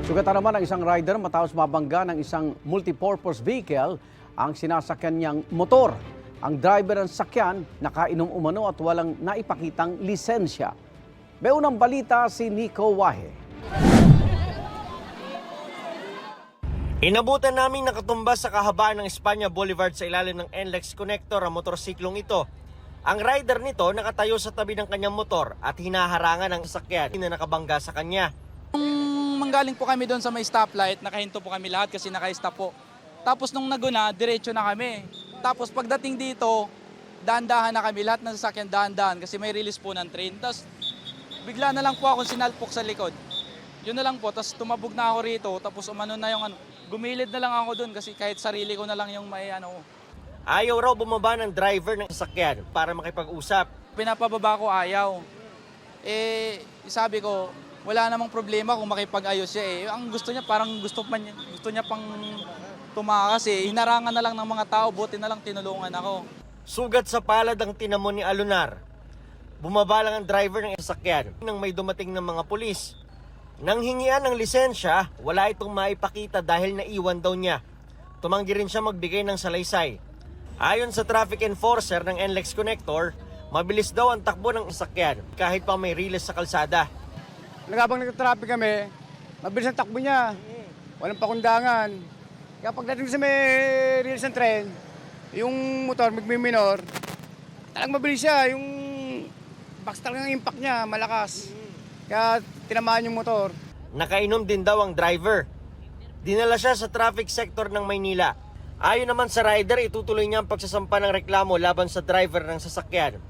Sugatan naman ang isang rider matapos mabangga ng isang multipurpose vehicle ang sinasakyan niyang motor. Ang driver ng sakyan nakainom umano at walang naipakitang lisensya. May unang balita si Nico Wahe. Inabutan naming nakatumba sa kahabaan ng Espanya Boulevard sa ilalim ng NLEX connector ang motorsiklong ito. Ang rider nito nakatayo sa tabi ng kanyang motor at hinaharangan ang sasakyan na nakabangga sa kanya. Manggaling po kami doon sa may stoplight, nakahinto po kami lahat kasi naka-stop po. Tapos nung naguna, diretso na kami. Tapos pagdating dito, dahan-dahan na kami, lahat ng sasakyan dahan-dahan kasi may release po ng train. Tapos bigla na lang po akong sinalpok sa likod. Yun na lang po, tapos tumabog na ako rito, tapos umano na yung gumilid na lang ako doon kasi kahit sarili ko na lang yung may Ayaw raw bumaba ng driver ng sasakyan para makipag-usap. Pinapababa ko ayaw. Sabi ko, wala namang problema kung makipag-ayos siya eh. Ang gusto niya, parang gusto niya pang tumakas eh. Hinarangan na lang ng mga tao, buti na lang tinulungan ako. Sugat sa palad ang tinamo ni Alunar. Bumaba lang ang driver ng sasakyan nang may dumating ng mga pulis. Nang hingian ng lisensya, wala itong maipakita dahil naiwan daw niya. Tumanggi rin siya magbigay ng salaysay. Ayon sa traffic enforcer ng NLEX connector, mabilis daw ang takbo ng sasakyan kahit pa may release sa kalsada. Habang nag-traffic kami, mabilis ang takbo niya. Walang pakundangan. Kaya pagdating sa may release ng tren, yung motor magmiminor, talagang mabilis siya. Yung box talagang impact niya, malakas. Kaya tinamaan yung motor. Nakainom din daw ang driver. Dinala siya sa traffic sector ng Maynila. Ayon naman sa rider, itutuloy niya ang pagsasampa ng reklamo laban sa driver ng sasakyan.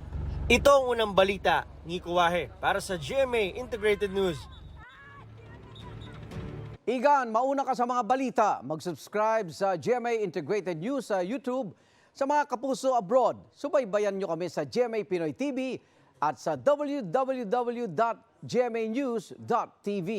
Ito ang unang balita. Nico Wahe para sa GMA Integrated News. Igan, mauna ka sa mga balita. Mag-subscribe sa GMA Integrated News sa YouTube. Sa mga kapuso abroad, subaybayan nyo kami sa GMA Pinoy TV at sa www.gmanews.tv.